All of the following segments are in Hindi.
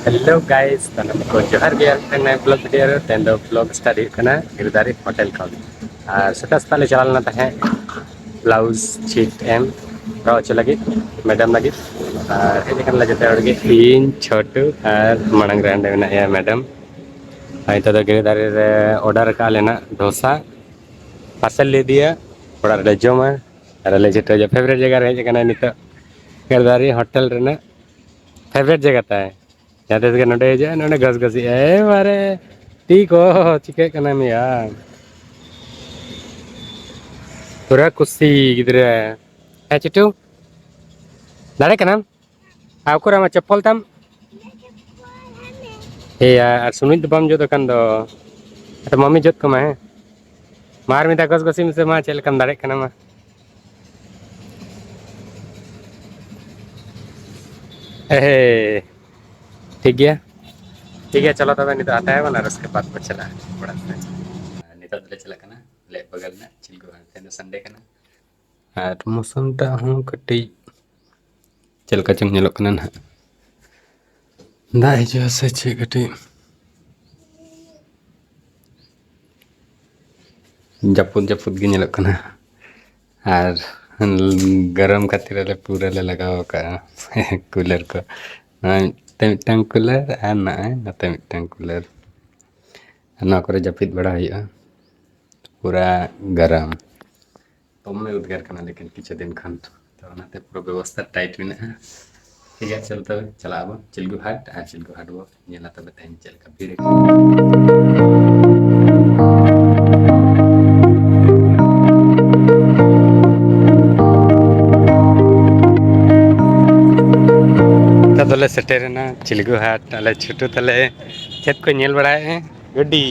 हेलो गाइस तनम को जोहार गे नए ब्लॉग वीडियो तेन दो ब्लॉग स्टार्ट करना गिरदारी होटल खन सेटा सेता ले चलाना तहे ब्लाउज चीट एम रॉच लगी मैडम लगी हेज कन जते हड़गे इन छोटू और मांग रे अंडे मेना मैडम तो गिरदारी रे ऑर्डर का लेना डोसा पार्सल ले दिया और जमा और ले जेटे फेवरेट जगह हेज कना नित गिरदारी होटल रेना फेवरेट जगह ताए जहाँ तक नोडे जा नोडे घस घसी मारे टी को चिके कना मिया पूरा कुसी गिद्रे है चिटू दाड़े कनाम आको रमा चप्पल तम ए यार सुनित बम जो दुकान दो तो मम्मी जोत को मैं मार मिता घस घसी में से मां चल कम दाड़े कना मा ए ठीक है चलो तब नहीं तो आता है वाला उसके बाद को चला बड़ा नहीं तो चला करना ले बगल में चिल को संडे करना और मौसम टा हूँ कटी चल का चंग नेलो कना ना दाई जो से चे कटी जपुद जपुद गे नेलो कना और गरम खातिर ले पूरा ले लगाओ का कूलर को मिट्टन कूलर और नाते मिट्टन कूलर ना करे जपित बड़ा हुआ पूरा गरम तमे उद्गार करना लेकिन किछु दिन खान तो नाते पूरा व्यवस्था टाइट में ठीक है चल तब चला चिल्गू हाट और चिल्गू हाट वो नेला तब तेन चल का भीड़ तले सेटेरना चिल्गू हाट अले छुटू तले चेत को नेल बड़ाए गड्डी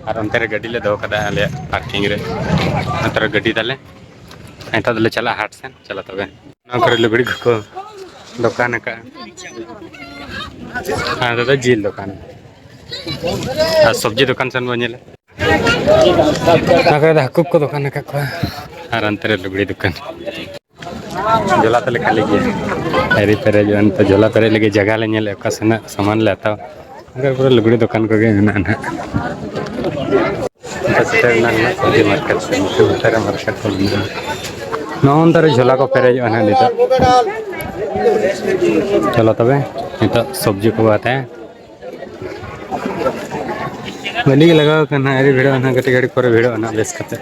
और अंतर गड्डी ले दो कदा अले पार्किंग रे अंतर गड्डी तले एटा दले चला हाट से चला तबे ना करे लुगड़ी को दुकान का हां दादा जील दुकान और सब्जी दुकान सन बनेले ना करे हकुक को दुकान का और अंतर लुगड़ी दुकान झोला तले खाली गया हेरी पेरे जो तो झोला पेरे लगे जगह ले नेले कसना सामान लेता अगर पूरा लुगड़ी दुकान को गए ना ना सब्जी मार्केट से उतर मार्केट को नौन तरह झोला को पेरे जो ना निता चलो तबे निता सब्जी को आता है बली लगाओ करना हेरी वीडियो ना गटी गाड़ी पर वीडियो ना बेस करते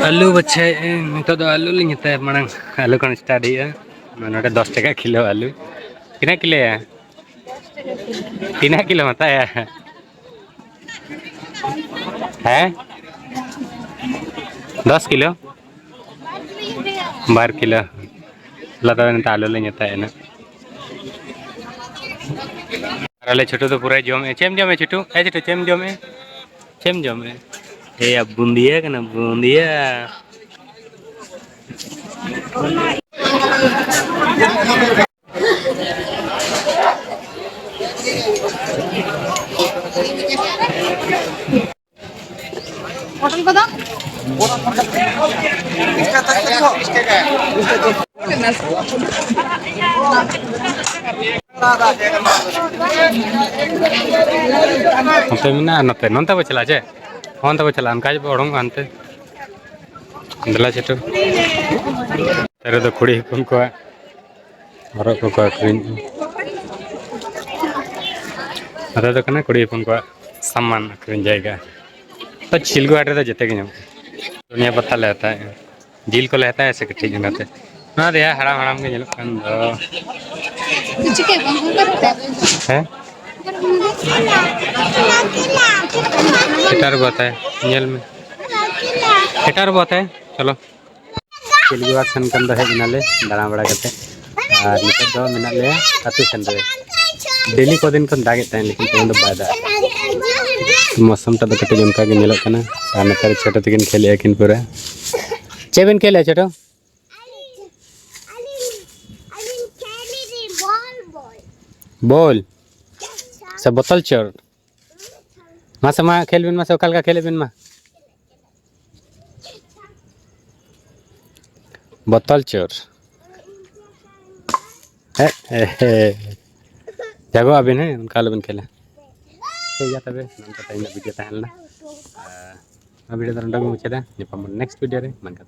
आलू बच्चे नितो दो आलू लिंगते मांग आलू कौन स्टार्ट है नोटे 10 टका किलो आलू कितना किलो है 3 किलो मत है 10 किलो 12 किलो लता आलू लिंगता है ना अरे छोटू तो पूरा जमे चेम जमे छोटू ए छोटू चेम जमे ए अब बूंदिया का ना बूंदिया होटल को नते नंते बो चला जे फोन तब चला अनका ओडोंग आनते दला चेटो तेरे तो खुड़ी हिपुन को हरक को अखरिन अरे तो कना खुड़ी हिपुन को सामान अखरिन जाएगा तो चिल्गू हाट तो जते के दुनिया पत्ता लेता है जिल को लेता है ऐसे कटी जनाते ना दे हराम हराम के जल कन है हिटार बात है नेल में हिटार बात है चलो चिल्गू हाट सन कन है बिनाले दाना बड़ा करते और निकल दो मिनट ले अति सन रे डेली को दिन कन दागे तय लेकिन तेन दो बादा मौसम टा कटे जनका के नेलो कना और नतर छोटो तकिन खेले किन पूरा चेबन खेले छोटो बॉल सब बोतल चोर मासे मा खेल बिन मासे कल का खेले बिन मा botol cur jago abin uनका lebih kela ya tabe nonton tadi video tahan lah video terendam muncul dah next video deh mangkat